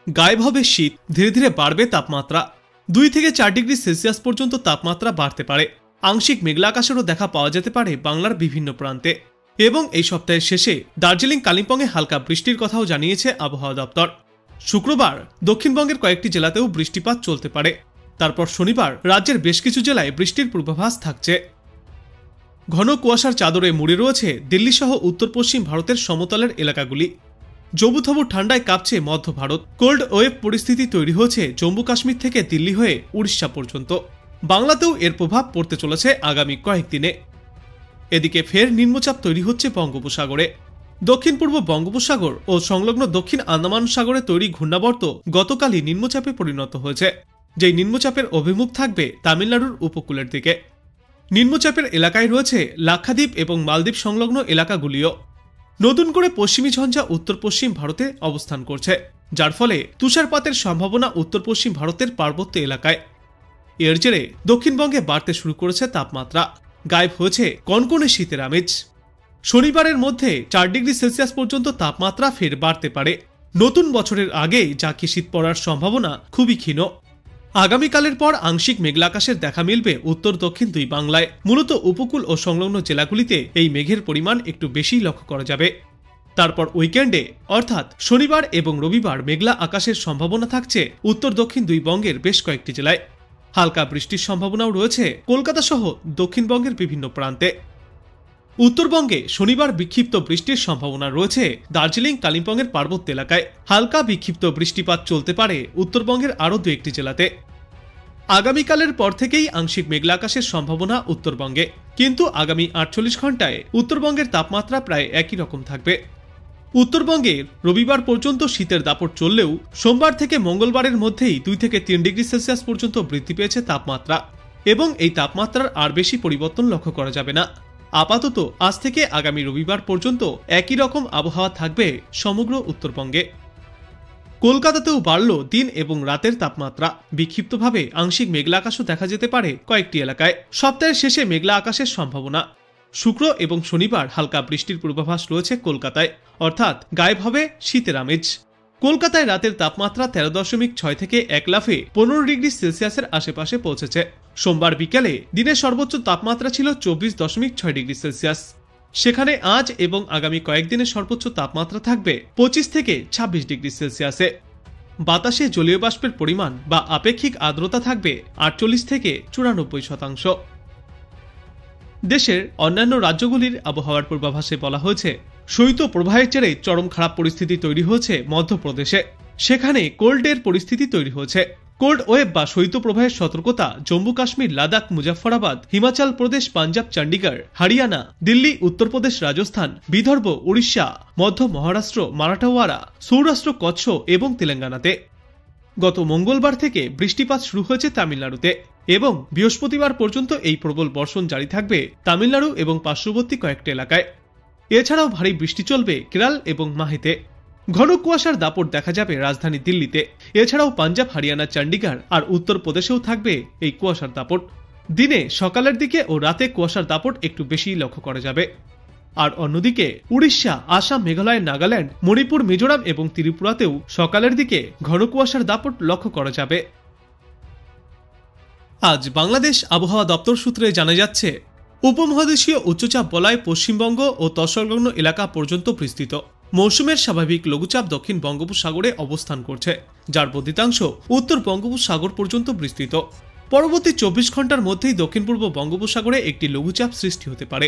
গায়েব হবে শীত, ধীরে ধীরে বাড়বে তাপমাত্রা। 2 থেকে 4 ডিগ্রি সেলসিয়াস পর্যন্ত তাপমাত্রা বাড়তে পারে। আংশিক মেঘলা আকাশেরও দেখা পাওয়া যেতে পারে বাংলার বিভিন্ন প্রান্তে। এবং এই সপ্তাহের শেষে দার্জিলিং কালিম্পংয়ে হালকা বৃষ্টির কথাও জানিয়েছে আবহাওয়া দপ্তর। শুক্রবার দক্ষিণবঙ্গের কয়েকটি জেলাতেও বৃষ্টিপাত চলতে পারে। তারপর শনিবার রাজ্যের বেশ কিছু জেলায় বৃষ্টির পূর্বাভাস থাকছে। ঘন কুয়াশার চাদরে মুড়ে রয়েছে দিল্লি সহ উত্তর পশ্চিম ভারতের সমতলের এলাকাগুলি। জবুথবু ঠান্ডায় কাঁপছে মধ্য ভারত। কোল্ড ওয়েভ পরিস্থিতি তৈরি হয়েছে জম্মু কাশ্মীর থেকে দিল্লি হয়ে উড়িষ্যা পর্যন্ত। বাংলাতেও এর প্রভাব পড়তে চলেছে আগামী কয়েকদিনে। এদিকে ফের নিম্নচাপ তৈরি হচ্ছে বঙ্গোপসাগরে। দক্ষিণ পূর্ব বঙ্গোপসাগর ও সংলগ্ন দক্ষিণ আন্দামান সাগরে তৈরি ঘূর্ণাবর্ত গতকালই নিম্নচাপে পরিণত হয়েছে, যেই নিম্নচাপের অভিমুখ থাকবে তামিলনাড়ুর উপকূলের দিকে। নিম্নচাপের এলাকায় রয়েছে লাক্ষাদ্বীপ এবং মালদ্বীপ সংলগ্ন এলাকাগুলিও। নতুন করে পশ্চিমী ঝঞ্ঝা উত্তর পশ্চিম ভারতে অবস্থান করছে, যার ফলে তুষারপাতের সম্ভাবনা উত্তর পশ্চিম ভারতের পার্বত্য এলাকায়। এর জেরে দক্ষিণবঙ্গে বাড়তে শুরু করেছে তাপমাত্রা। গায়েব হয়েছে কনকনে শীতের আমেজ। শনিবারের মধ্যে 4 ডিগ্রি সেলসিয়াস পর্যন্ত তাপমাত্রা ফের বাড়তে পারে। নতুন বছরের আগে যাকে শীত পড়ার সম্ভাবনা খুবই ক্ষীণ। আগামীকালের পর আংশিক মেঘলা আকাশের দেখা মিলবে উত্তর দক্ষিণ 2 বাংলায়। মূলত উপকূল ও সংলগ্ন জেলাগুলিতে এই মেঘের পরিমাণ একটু বেশি লক্ষ্য করা যাবে। তারপর উইকেন্ডে অর্থাৎ শনিবার এবং রবিবার মেঘলা আকাশের সম্ভাবনা থাকছে উত্তর দক্ষিণ 2 বঙ্গের বেশ কয়েকটি জেলায়। হালকা বৃষ্টির সম্ভাবনাও রয়েছে কলকাতা সহ দক্ষিণবঙ্গের বিভিন্ন প্রান্তে। উত্তরবঙ্গে শনিবার বিক্ষিপ্ত বৃষ্টির সম্ভাবনা রয়েছে দার্জিলিং কালিম্পংয়ের পার্বত্য এলাকায়। হালকা বিক্ষিপ্ত বৃষ্টিপাত চলতে পারে উত্তরবঙ্গের আরও 2-1টি জেলাতে। আগামীকালের পর থেকেই আংশিক মেঘলা আকাশের সম্ভাবনা উত্তরবঙ্গে, কিন্তু আগামী 48 ঘন্টায় উত্তরবঙ্গের তাপমাত্রা প্রায় একই রকম থাকবে। উত্তরবঙ্গের রবিবার পর্যন্ত শীতের দাপট চললেও সোমবার থেকে মঙ্গলবারের মধ্যেই 2 থেকে 3 ডিগ্রি সেলসিয়াস পর্যন্ত বৃদ্ধি পেয়েছে তাপমাত্রা, এবং এই তাপমাত্রার আর বেশি পরিবর্তন লক্ষ্য করা যাবে না। আপাতত আজ থেকে আগামী রবিবার পর্যন্ত একই রকম আবহাওয়া থাকবে সমগ্র উত্তরবঙ্গে। কলকাতাতেও বাড়ল দিন এবং রাতের তাপমাত্রা। বিক্ষিপ্তভাবে আংশিক মেঘলা আকাশও দেখা যেতে পারে কয়েকটি এলাকায়। সপ্তাহের শেষে মেঘলা আকাশের সম্ভাবনা। শুক্র এবং শনিবার হালকা বৃষ্টির পূর্বাভাস রয়েছে কলকাতায়, অর্থাৎ গায়েব হবে শীতের আমেজ। কলকাতায় রাতের তাপমাত্রা 13.6 থেকে 1 লাফে 15 ডিগ্রি সেলসিয়াসের আশেপাশে পৌঁছেছে। সোমবার বিকেলে দিনের সর্বোচ্চ তাপমাত্রা ছিল 24.6 ডিগ্রি সেলসিয়াস। সেখানে আজ এবং আগামী কয়েকদিনের সর্বোচ্চ তাপমাত্রা থাকবে 25 থেকে 26 ডিগ্রি সেলসিয়াসে। বাতাসে জলীয় বাষ্পের পরিমাণ বা আপেক্ষিক আর্দ্রতা থাকবে 48 থেকে 94%। দেশের অন্যান্য রাজ্যগুলির আবহাওয়ার পূর্বাভাসে বলা হয়েছে, শৈত্য প্রবাহের জেরে চরম খারাপ পরিস্থিতি তৈরি হয়েছে মধ্যপ্রদেশে। সেখানে কোল্ডের পরিস্থিতি তৈরি হয়েছে। কোল্ড ওয়েভ বা শৈত্য প্রবাহের সতর্কতা জম্মু কাশ্মীর, লাদাখ, মুজাফফরাবাদ, হিমাচল প্রদেশ, পাঞ্জাব, চণ্ডীগড়, হরিয়ানা, দিল্লি, উত্তরপ্রদেশ, রাজস্থান, বিদর্ভ, উড়িষ্যা, মধ্য মহারাষ্ট্র, মারাঠাওয়াড়া, সৌরাষ্ট্র, কচ্ছ এবং তেলেঙ্গানাতে। গত মঙ্গলবার থেকে বৃষ্টিপাত শুরু হয়েছে তামিলনাড়ুতে, এবং বৃহস্পতিবার পর্যন্ত এই প্রবল বর্ষণ জারি থাকবে তামিলনাড়ু এবং পার্শ্ববর্তী কয়েকটি এলাকায়। এছাড়াও ভারী বৃষ্টি চলবে কেরল এবং মাহেতে। ঘন কুয়াশার দাপট দেখা যাবে রাজধানী দিল্লিতে। এছাড়াও পাঞ্জাব, হরিয়ানা, চণ্ডীগড় আর উত্তরপ্রদেশেও থাকবে এই কুয়াশার দাপট। দিনে সকালের দিকে ও রাতে কুয়াশার দাপট একটু বেশি লক্ষ্য করা যাবে। আর অন্যদিকে উড়িষ্যা, আসাম, মেঘালয়, নাগাল্যান্ড, মণিপুর, মিজোরাম এবং ত্রিপুরাতেও সকালের দিকে ঘন কুয়াশার দাপট লক্ষ্য করা যাবে। আজ বাংলাদেশ আবহাওয়া দপ্তর সূত্রে জানা যাচ্ছে, উপমহাদেশীয় উচ্চচাপ বলয় পশ্চিমবঙ্গ ও তৎসংলগ্ন এলাকা পর্যন্ত বিস্তৃত। মৌসুমের স্বাভাবিক লঘুচাপ দক্ষিণ বঙ্গোপসাগরে অবস্থান করছে, যার বর্ধিতাংশ উত্তর বঙ্গোপসাগর পর্যন্ত বিস্তৃত। পরবর্তী 24 ঘন্টার মধ্যেই দক্ষিণ পূর্ব বঙ্গোপসাগরে একটি লঘুচাপ সৃষ্টি হতে পারে।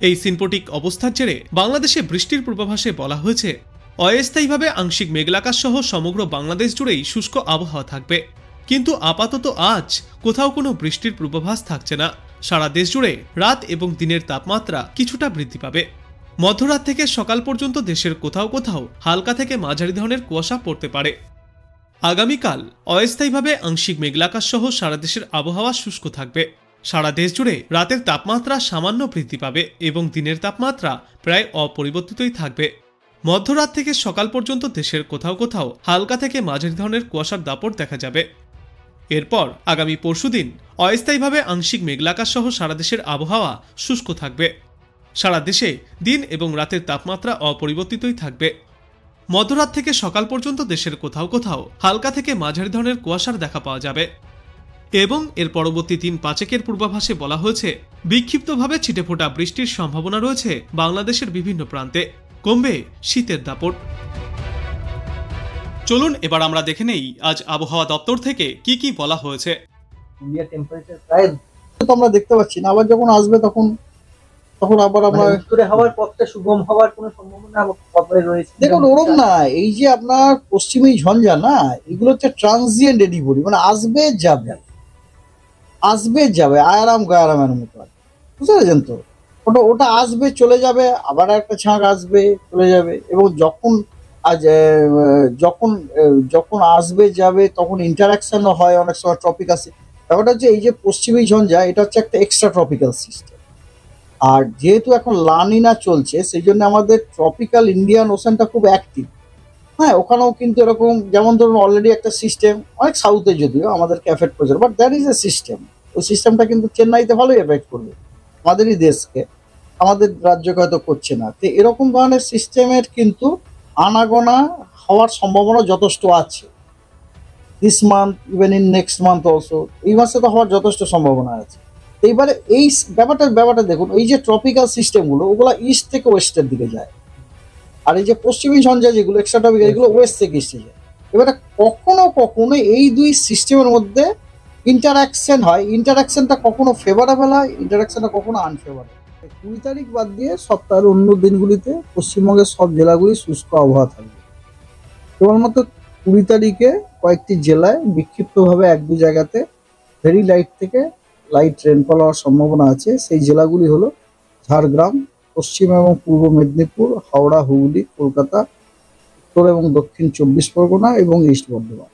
এই সিনপটিক অবস্থার জেরে বাংলাদেশে বৃষ্টির পূর্বাভাসে বলা হয়েছে, অস্থায়ীভাবে আংশিক মেঘলা আকাশ সহ সমগ্র বাংলাদেশ জুড়েই শুষ্ক আবহাওয়া থাকবে। কিন্তু আপাতত আজ কোথাও কোনো বৃষ্টির পূর্বাভাস থাকছে না। সারা দেশ জুড়ে রাত এবং দিনের তাপমাত্রা কিছুটা বৃদ্ধি পাবে। মধ্যরাত থেকে সকাল পর্যন্ত দেশের কোথাও কোথাও হালকা থেকে মাঝারি ধরনের কুয়াশা পড়তে পারে। আগামীকাল অস্থায়ীভাবে আংশিক মেঘলা আকাশ সহ সারা দেশের আবহাওয়া শুষ্ক থাকবে। সারা দেশ জুড়ে রাতের তাপমাত্রা সামান্য বৃদ্ধি পাবে এবং দিনের তাপমাত্রা প্রায় অপরিবর্তিতই থাকবে। মধ্যরাত থেকে সকাল পর্যন্ত দেশের কোথাও কোথাও হালকা থেকে মাঝারি ধরনের কুয়াশার দাপট দেখা যাবে। এরপর আগামী পরশুদিন অস্থায়ীভাবে আংশিক মেঘলা আকাশ সহ সারা দেশের আবহাওয়া শুষ্ক থাকবে। সারা দেশে দিন এবং রাতের তাপমাত্রা অপরিবর্তিতই থাকবে। মধ্যরাত থেকে সকাল পর্যন্ত দেশের কোথাও কোথাও হালকা থেকে মাঝারি ধরনের কুয়াশার দেখা পাওয়া যাবে এবং এর পরবর্তী ৩-৫ পূর্বাভাসে বলা হয়েছে বিক্ষিপ্তভাবে ছিটেফোঁটা বৃষ্টির সম্ভাবনা রয়েছে বাংলাদেশের বিভিন্ন প্রান্তে, কমবে শীতের দাপট। চলুন এবার আমরা দেখে নেই আজ আবহাওয়া দপ্তর থেকে কি বলা হয়েছে। ইন্ডিয়া টেম্পারেচার প্রায় তো আমরা দেখতে পাচ্ছি না, আবার যখন আসবে তখন আবার আমরা উত্তরে হওয়ার পথটা সুগম হওয়ার কোনো সম্ভাবনা কবে রয়েছে? দেখুন ওরকম না, এই যে আপনার পশ্চিমী ঝঞ্ঝা না, এগুলো হচ্ছে ট্রানজিয়েন্ট এডিবডি, মানে আসবে যাবে আয়ারাম গায়ারামের মতো, বুঝতে পেরেছেন তো? ওটা আসবে চলে যাবে, আবার একটা ছাঁক আসবে চলে যাবে, এবং যখন আসবে যাবে তখন ইন্টারাকশনও হয়, অনেক সময় ট্রপিক আসে। ব্যাপারটা হচ্ছে এই যে পশ্চিমী ঝঞ্ঝা, এটা হচ্ছে একটা এক্সট্রা ট্রপিক্যাল সিস্টেম, আর যেহেতু এখন লা নিনা চলছে সেই জন্য আমাদের ট্রপিক্যাল ইন্ডিয়ান ওশানটা খুব অ্যাক্টিভ। হ্যাঁ, ওখানেও কিন্তু এরকম, যেমন ধরুন অলরেডি একটা সিস্টেম অনেক সাউথে যদিও আমাদেরকে এফেক্ট করছে, but that is a system. ওই সিস্টেমটা কিন্তু চেন্নাইতে ভালোই এফেক্ট করবে আমাদেরই দেশকে, আমাদের রাজ্যকে হয়তো করছে না। তো এরকম ধরনের সিস্টেমের কিন্তু আনাগোনা হওয়ার সম্ভাবনা যথেষ্ট আছে। This month, even in next month also, এই মাসে তো হওয়ার যথেষ্ট সম্ভাবনা আছে। এইবারে এই ব্যাপারটা দেখুন, এই যে ট্রপিক্যাল সিস্টেমগুলো ওগুলো ইস্ট থেকে ওয়েস্টের দিকে যায়, আর এই যে পশ্চিমী ঝঞ্ঝা যেগুলো এক্সট্রা ট্রপিক্যাল, এগুলো ওয়েস্ট থেকে ইস্টে যায়। এবারে কখনো এই দুই সিস্টেমের মধ্যে ইন্টারাকশন হয়, ইন্টারাকশনটা কখনো ফেভারেবল হয়, ইন্টারাকশনটা কখনো আনফেভারেবল। 20 তারিখ বাদ দিয়ে সপ্তাহের অন্য দিনগুলিতে পশ্চিমবঙ্গের সব জেলাগুলি শুষ্ক আবহাওয়া থাকবে। কেবলমাত্র 20 তারিখে কয়েকটি জেলায় বিক্ষিপ্তভাবে 1-2 জায়গাতে ভেরি লাইট থেকে লাইট রেনফল হওয়ার সম্ভাবনা আছে। সেই জেলাগুলি হলো ঝাড়গ্রাম, পশ্চিম এবং পূর্ব মেদিনীপুর, হাওড়া, হুগলি, কলকাতা, উত্তর এবং দক্ষিণ 24 পরগনা এবং ইস্ট বর্ধমান।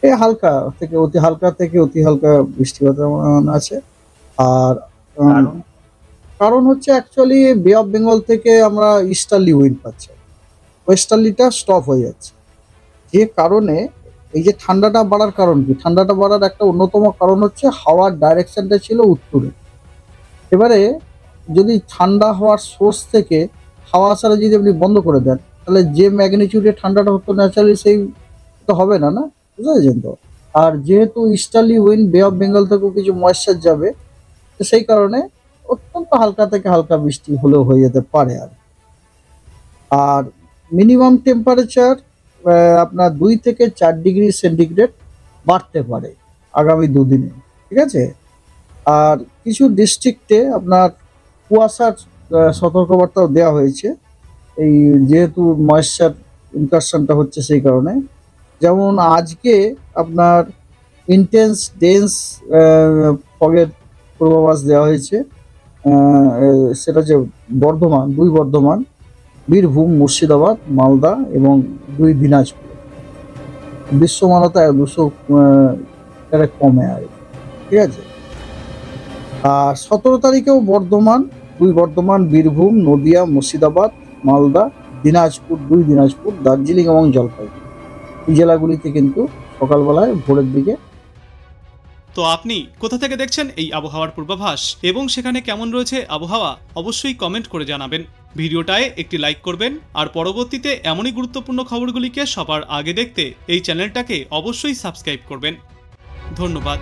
এই হালকা থেকে অতি হালকা বৃষ্টিপাতের আছে। আর কারণ হচ্ছে অ্যাকচুয়ালি বে অফ বেঙ্গল থেকে আমরা ইস্টার্লি উইন্ড পাচ্ছি, ওয়েস্টার্লিটা স্টপ হয়ে যাচ্ছে, যে কারণে এই যে ঠান্ডাটা বাড়ার কারণ কি? ঠান্ডাটা বাড়ার একটা অন্যতম কারণ হচ্ছে হাওয়ার ডাইরেকশনটা ছিল উত্তরে। এবারে যদি ঠান্ডা হওয়ার সোর্স থেকে হাওয়া আসাটা যদি আপনি বন্ধ করে দেন, তাহলে যে ম্যাগনিটিউডে ঠান্ডাটা হতো ন্যাচারালি সেই তো হবে না, বুঝতে পেরেছেন তো? আর যেহেতু ইস্টার্লি উইন্ড বে অফ বেঙ্গল থেকেও কিছু ময়েশ্চার যাবে, তো সেই কারণে অত্যন্ত হালকা থেকে হালকা বৃষ্টি হলেও হয়ে যেতে পারে। আর মিনিমাম টেম্পারেচার আপনার 2 থেকে 4 ডিগ্রি সেন্টিগ্রেড বাড়তে পারে আগামী 2 দিনে, ঠিক আছে? আর কিছু ডিস্ট্রিক্টে আপনার কুয়াশার সতর্কবার্তাও দেওয়া হয়েছে, এই যেহেতু ময়েশ্চার ইনকারশনটা হচ্ছে সেই কারণে। যেমন আজকে আপনার ইন্টেন্স ডেন্স ফগের পূর্বাভাস দেওয়া হয়েছে, সেটা যে বর্ধমান, বীরভূম, মুর্শিদাবাদ, মালদা এবং 2 দিনাজপুর। বিশ্বমানতা 200 কমে আর, ঠিক আছে? আর 17 তারিখেও বর্ধমান, বীরভূম, নদিয়া, মুর্শিদাবাদ, মালদা, দিনাজপুর, 2 দিনাজপুর, দার্জিলিং এবং জলপাইগুড়ি, এই জেলাগুলিতে কিন্তু সকালবেলায় ভোরের দিকে। তো আপনি কোথা থেকে দেখছেন এই আবহাওয়ার পূর্বাভাস এবং সেখানে কেমন রয়েছে আবহাওয়া, অবশ্যই কমেন্ট করে জানাবেন। ভিডিওটায় একটি লাইক করবেন, আর পরবর্তীতে এমনই গুরুত্বপূর্ণ খবরগুলিকে সবার আগে দেখতে এই চ্যানেলটাকে অবশ্যই সাবস্ক্রাইব করবেন। ধন্যবাদ।